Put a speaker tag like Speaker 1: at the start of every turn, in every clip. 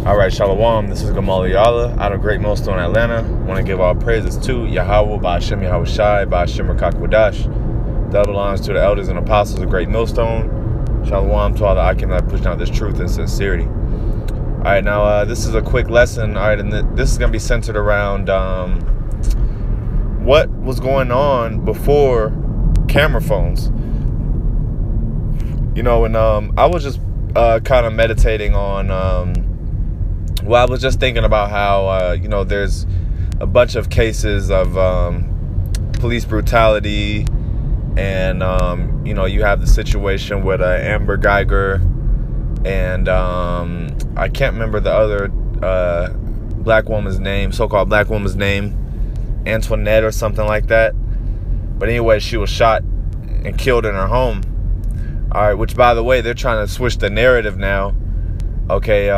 Speaker 1: All right, Shalom. This is Gamali Yala out of Great Millstone, Atlanta. I want to give all praises to Yahweh, Ba'ashem Yahweh Shai, Ba'ashem Rakak Wadash. Double honors to the elders and apostles of Great Millstone. Shalom to all the Akim that pushing out this truth and sincerity. All right, now this is a quick lesson. All right, and this is going to be centered around what was going on before camera phones. You know, and I was just kind of meditating on, I was just thinking about how, there's a bunch of cases of police brutality, and, you have the situation with Amber Geiger, and I can't remember the other black woman's name, so-called black woman's name, Antoinette or something like that. But anyway, she was shot and killed in her home. All right, which, by the way, they're trying to switch the narrative now. Okay,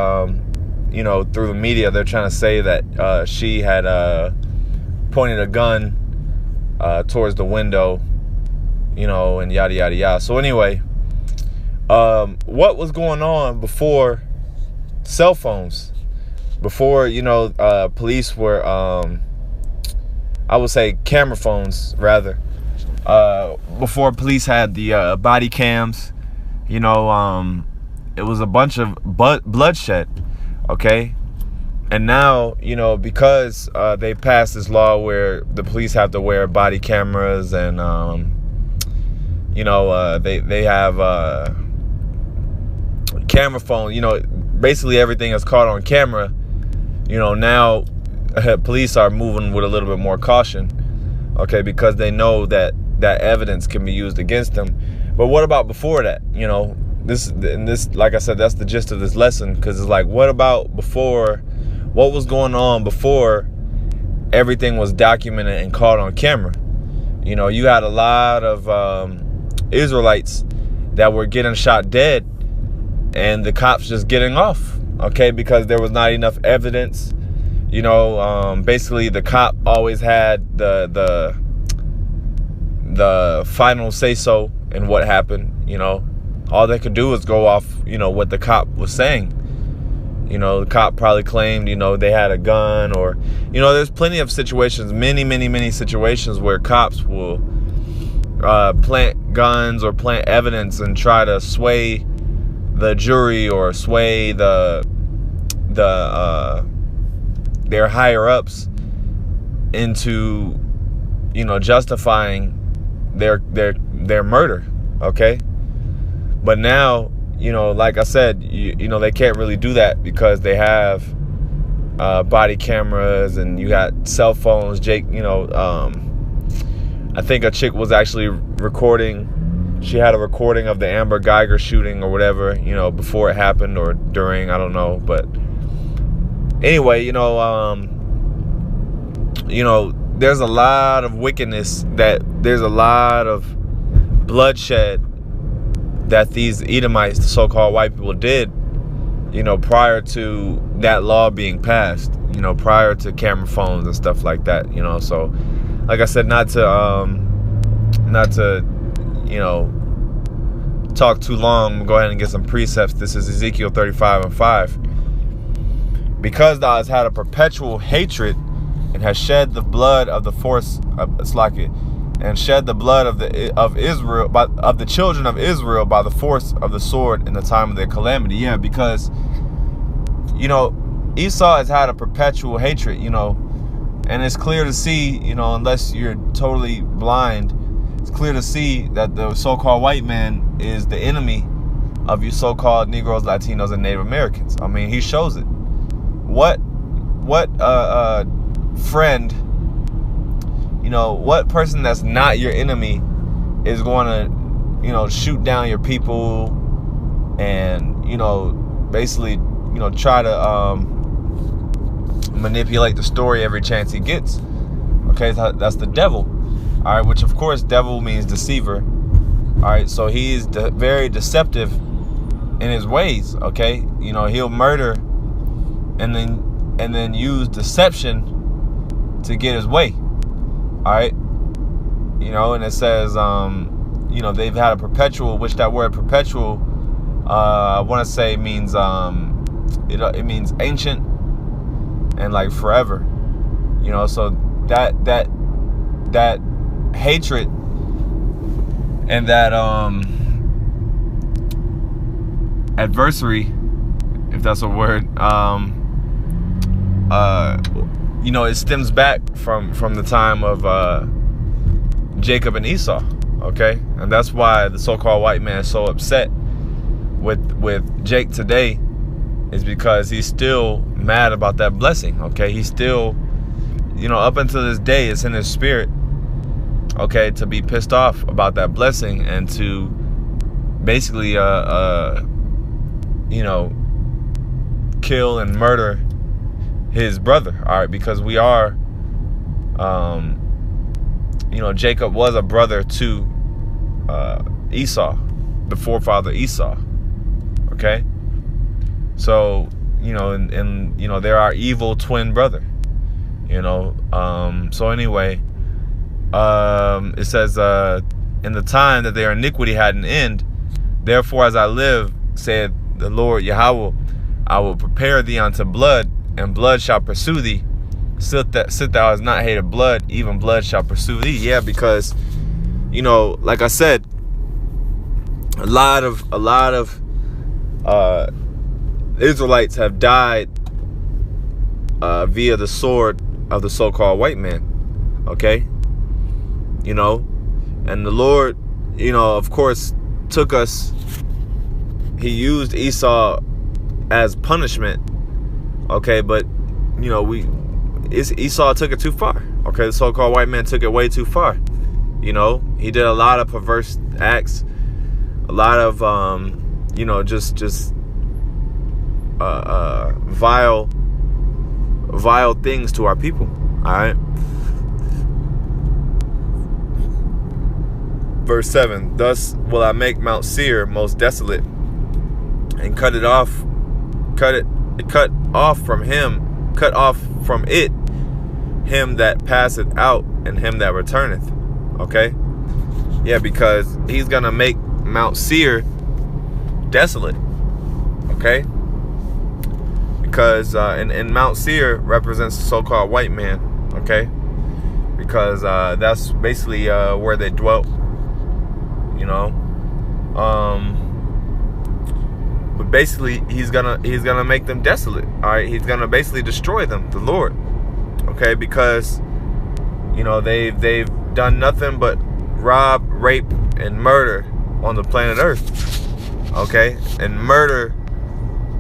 Speaker 1: through the media, they're trying to say that she had pointed a gun towards the window, and yada, yada, yada. So anyway, what was going on before cell phones? Before, police were, I would say camera phones, rather. Before police had the body cams, it was a bunch of bloodshed, okay? And now, because they passed this law where the police have to wear body cameras, and they have camera phone, basically everything is caught on camera. Now police are moving with a little bit more caution, okay, because they know that evidence can be used against them. But what about before that? This, like I said, that's the gist of this lesson, because it's like, what about before? What was going on before everything was documented and caught on camera? You had a lot of Israelites that were getting shot dead, and the cops just getting off, okay, because there was not enough evidence. Basically the cop always had the final say so in what happened. All they could do was go off, what the cop was saying. The cop probably claimed, they had a gun, or, there's plenty of situations, many situations where cops will plant guns or plant evidence and try to sway the jury or sway their higher ups into, justifying their murder, okay? But now, like I said, they can't really do that because they have body cameras, and you got cell phones. I think a chick was actually recording. She had a recording of the Amber Geiger shooting or whatever, before it happened or during, I don't know. But anyway, there's a lot of wickedness, there's a lot of bloodshed that these Edomites, the so-called white people, did, prior to that law being passed, prior to camera phones and stuff like that, So, like I said, not to talk too long, I'm gonna go ahead and get some precepts. This is Ezekiel 35:5. Because thou hast had a perpetual hatred, and has shed the blood of the force and shed the blood of Israel, of the children of Israel, by the force of the sword in the time of their calamity. Yeah, because Esau has had a perpetual hatred, and it's clear to see, unless you're totally blind, it's clear to see that the so-called white man is the enemy of you so-called Negroes, Latinos, and Native Americans. I mean, he shows it. What friend, what person that's not your enemy is going to, shoot down your people and, basically, try to manipulate the story every chance he gets. Okay, that's the devil. All right, which of course devil means deceiver. All right, so he is very deceptive in his ways. Okay, he'll murder and then use deception to get his way. All right, and it says they've had a perpetual, which that word perpetual I want to say means it means ancient and like forever. You know, so that hatred and that adversary, if that's a word, you know, it stems back from the time of Jacob and Esau. Okay, and that's why the so-called white man is so upset with Jake today, is because he's still mad about that blessing. Okay, he's still, you know, up until this day, it's in his spirit, okay, to be pissed off about that blessing and to basically you know, kill and murder his brother. All right, because we are you know, Jacob was a brother to Esau, the forefather Esau. Okay, so you know, and you know, they're our evil twin brother. You know, so anyway, it says, in the time that their iniquity had an end, therefore as I live, said the Lord Yahweh, I will prepare thee unto blood, and blood shall pursue thee. Sit thou hast not hated blood, even blood shall pursue thee. Yeah, because, you know, like I said, a lot of Israelites have died via the sword of the so-called white man. Okay, you know, and the Lord, you know, of course, took us. He used Esau as punishment. Okay, but you know, Esau took it too far. Okay, the so-called white man took it way too far. You know, he did a lot of perverse acts, a lot of you know, just vile things to our people. All right. Verse 7: Thus will I make Mount Seir most desolate, and cut off from it him that passeth out, and him that returneth. Okay? Yeah, because he's gonna make Mount Seir desolate. Okay? Because and Mount Seir represents the so-called white man. Okay? Because that's basically where they dwelt. You know, but basically he's gonna make them desolate. All right, he's gonna basically destroy them, the Lord. Okay, because you know they've done nothing but rob, rape, and murder on the planet Earth. Okay, and murder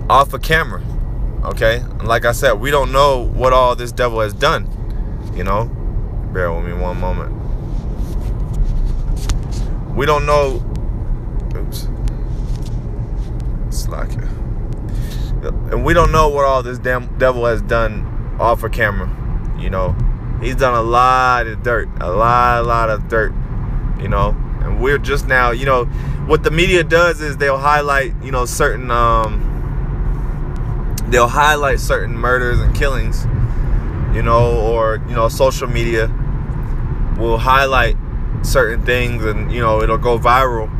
Speaker 1: off of camera. Okay, and like I said, we don't know what all this devil has done. You know, bear with me one moment. We don't know. Oops. Slack it. And we don't know what all this damn devil has done off of camera. You know, he's done a lot of dirt, a lot of dirt. You know, and we're just now. You know, what the media does is they'll highlight, you know, certain murders and killings. You know, or you know, social media will highlight certain things, and you know, it'll go viral.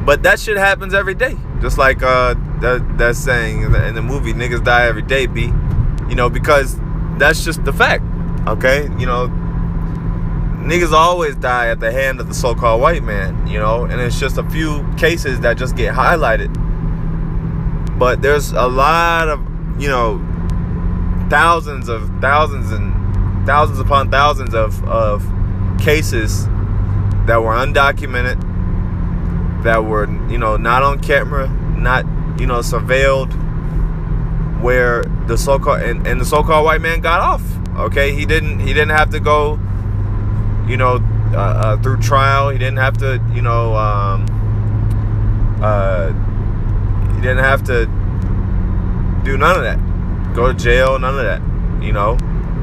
Speaker 1: But that shit happens every day, just like that saying in the movie, niggas die every day, B. You know, because that's just the fact. Okay, you know, niggas always die at the hand of the so-called white man. You know, and it's just a few cases that just get highlighted, but there's a lot of, you know, thousands upon thousands of cases that were undocumented, that were, you know, not on camera, not, you know, surveilled, where the so-called and the so-called white man got off. Okay, he didn't have to go, you know, through trial. He didn't have to, you know, he didn't have to do none of that. Go to jail, none of that. You know,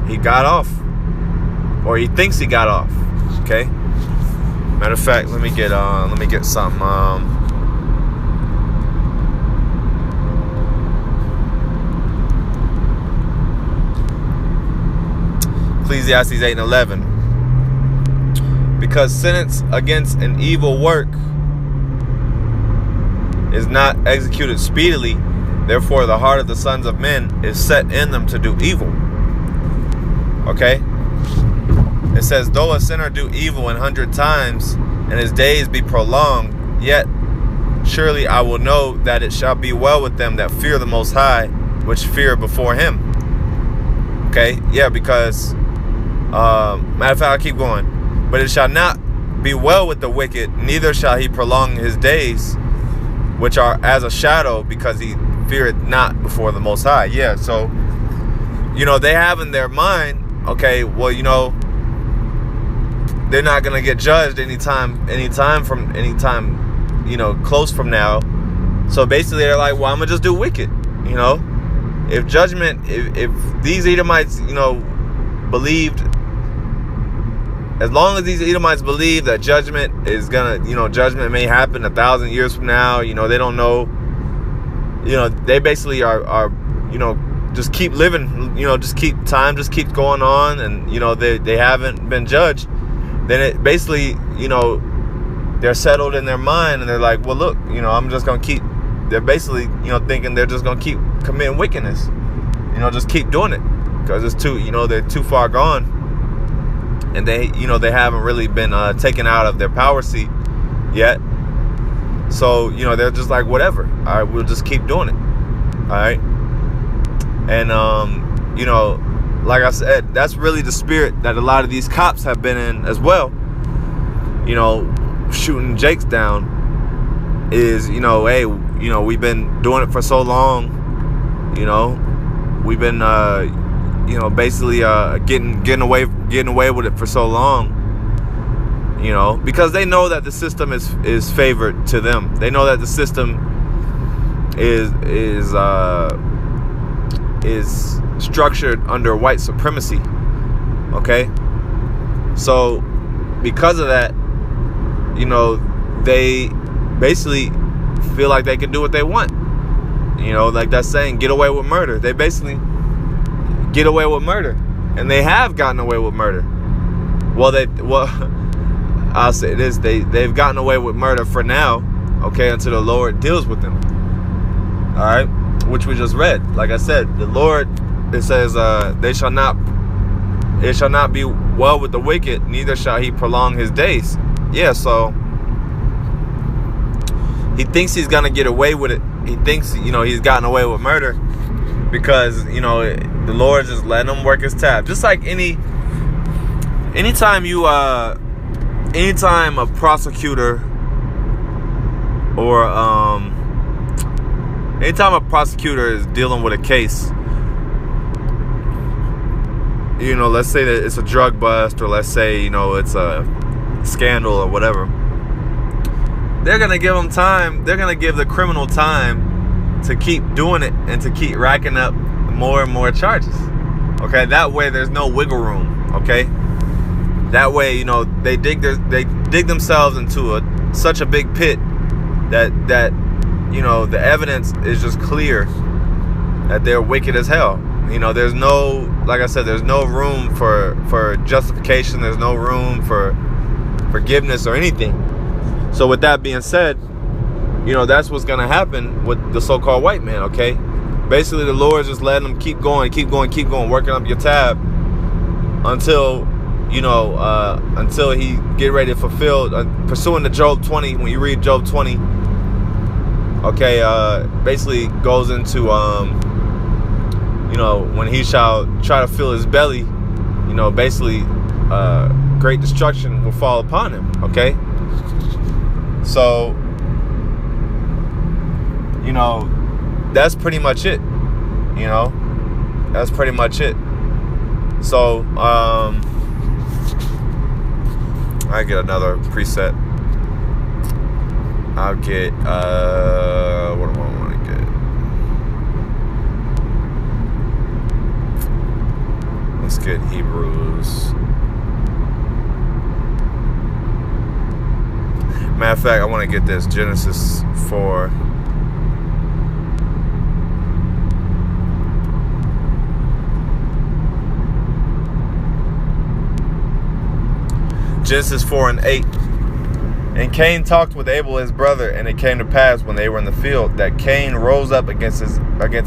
Speaker 1: he got off, or he thinks he got off. Okay. Matter of fact, let me get something. Ecclesiastes 8:11. Because sentence against an evil work is not executed speedily, Therefore, the heart of the sons of men is set in them to do evil. Okay? It says, though a sinner do evil 100 times, and his days be prolonged, yet surely I will know that it shall be well with them that fear the Most High, which fear before him. Okay? Yeah, because, matter of fact, I'll keep going. But it shall not be well with the wicked, neither shall he prolong his days, which are as a shadow, because he feareth not before the Most High. Yeah, so, they have in their mind, okay, well, they're not going to get judged anytime close from now. So basically they're like, well, I'm going to just do wicked, If judgment, if these Edomites, believed, as long as these Edomites believe that judgment is going to, judgment may happen 1,000 years from now, they don't know, they basically are just keep living, just keeps going on, and, they haven't been judged. Then it basically, they're settled in their mind, and they're like, well, look, I'm just going to keep, they're basically, thinking they're just going to keep committing wickedness, just keep doing it, because it's too, they're too far gone, and they haven't really been taken out of their power seat yet. So, they're just like, whatever, all right, we'll just keep doing it, all right. And, like I said, that's really the spirit that a lot of these cops have been in as well. Shooting Jakes down is, hey, we've been doing it for so long. We've been, basically getting away with it for so long. Because they know that the system is favored to them. They know that the system is structured under white supremacy. Okay, so because of that, they basically feel like they can do what they want. Like that saying, get away with murder. They basically get away with murder, and they have gotten away with murder. I'll say this: they've gotten away with murder for now. Okay, until the Lord deals with them. All right, which we just read. Like I said, the Lord, it says, it shall not be well with the wicked, neither shall he prolong his days. Yeah, so he thinks he's gonna get away with it. He thinks, he's gotten away with murder because, the Lord just letting him work his tab. Just like anytime a prosecutor or anytime a prosecutor is dealing with a case, let's say that it's a drug bust, or let's say, it's a scandal or whatever, they're going to give them time. They're going to give the criminal time to keep doing it and to keep racking up more and more charges. Okay, that way there's no wiggle room. Okay, that way, they dig themselves into such a big pit that the evidence is just clear that they're wicked as hell. There's no, like I said, there's no room for justification. There's no room for forgiveness or anything. So with that being said, that's what's going to happen with the so-called white man, okay? Basically, the Lord's just letting them keep going, working up your tab until he get ready to fulfill, pursuing the Job 20. When you read Job 20, okay, basically goes into, when he shall try to fill his belly, basically great destruction will fall upon him, okay? So, that's pretty much it. That's pretty much it. So, I get another preset. I'll get, what do I want to get? Let's get Hebrews. Matter of fact, I want to get this Genesis 4. Genesis 4 and 8. And Cain talked with Abel his brother, and it came to pass when they were in the field that Cain rose up against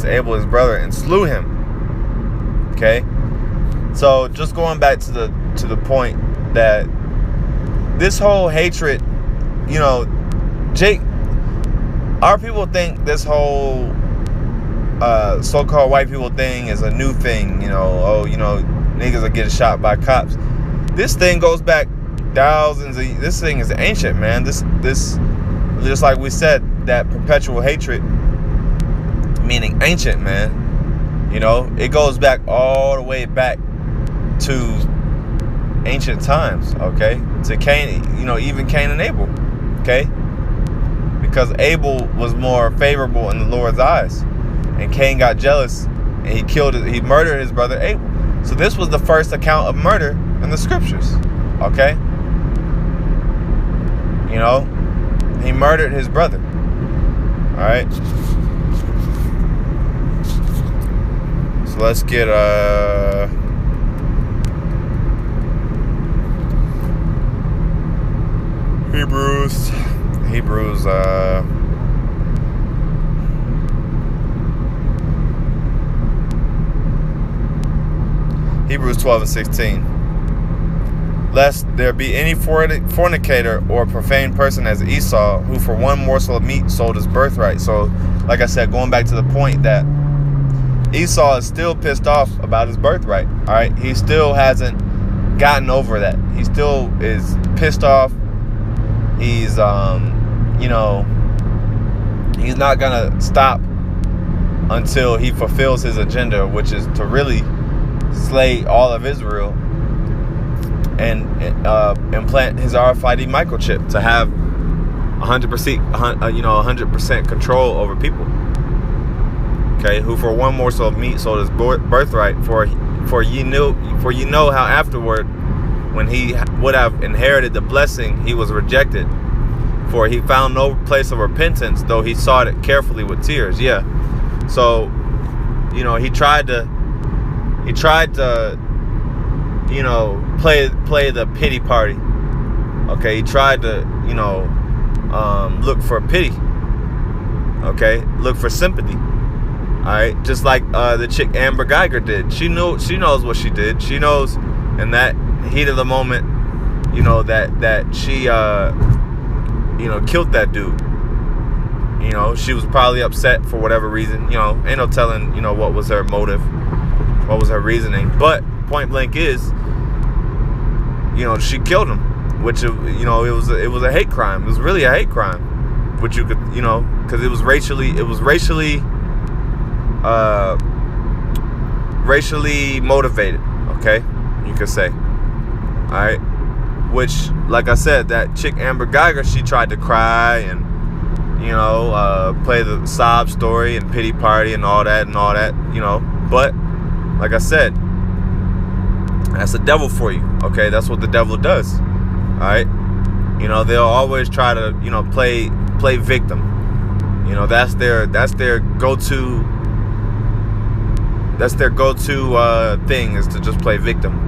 Speaker 1: Abel his brother and slew him. Okay, so just going back to the point that this whole hatred, you know, our people think this whole so-called white people thing is a new thing. You know, oh, you know, niggas are getting shot by cops. This thing goes back thousands of. This thing is ancient, man. This just like we said, that perpetual hatred, meaning ancient, man. You know, it goes back all the way back to ancient times. Okay, to Cain. You know, even Cain and Abel. Okay, because Abel was more favorable in the Lord's eyes, and Cain got jealous and he murdered his brother Abel. So this was the first account of murder in the scriptures. Okay. You know, he murdered his brother. All right. So let's get Hebrews 12:16. Lest there be any fornicator or profane person as Esau, who for one morsel of meat sold his birthright. So, like I said, going back to the point that Esau is still pissed off about his birthright. All right, he still hasn't gotten over that. He still is pissed off. He's, you know, he's not gonna stop until he fulfills his agenda, which is to really slay all of Israel and implant his RFID microchip to have 100% control over people. Okay, who for one morsel of meat sold his birthright. For you know how afterward, when he would have inherited the blessing, he was rejected. For he found no place of repentance, though he sought it carefully with tears. Yeah, so you know he tried to. You know, play the pity party. Okay, he tried to, you know, look for pity. Okay, look for sympathy. All right, just like the chick Amber Geiger did. She knows what she did. She knows in that heat of the moment, you know, that she, you know, killed that dude. You know, she was probably upset for whatever reason. You know, ain't no telling, you know, what was her motive, what was her reasoning. But point blank is, you know, she killed him, which, you know, it was a hate crime. It was really a hate crime, which you could, you know, because it was racially motivated. Okay, you could say. All right, which, like I said, that chick Amber Geiger, she tried to cry and, you know, play the sob story and pity party and all that, you know. But like I said, that's the devil for you. Okay, that's what the devil does. All right, you know, they'll always try to, you know, play victim. You know, that's their go-to thing, is to just play victim.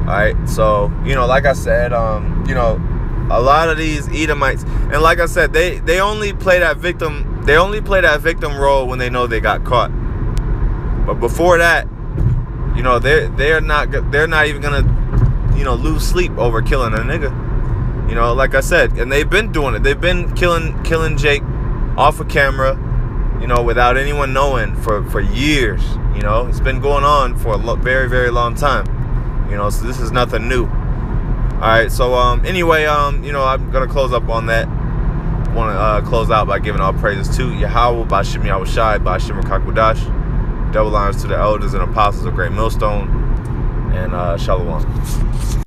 Speaker 1: All right, so, you know, like I said, you know, a lot of these Edomites, and like I said, they only play that victim. They only play that victim role when they know they got caught. But before that, you know, they're not even gonna, you know, lose sleep over killing a nigga. You know, like I said, and they've been doing it. They've been killing Jake off of camera, you know, without anyone knowing for years. You know, it's been going on for a very, very long time. You know, so this is nothing new. All right, so anyway, you know, I'm gonna close up on that. Want to close out by giving all praises to Yahweh, Bashim Yahushai, Bashim Kakwadash. Double honors to the elders and apostles of Great Millstone, and Shalom.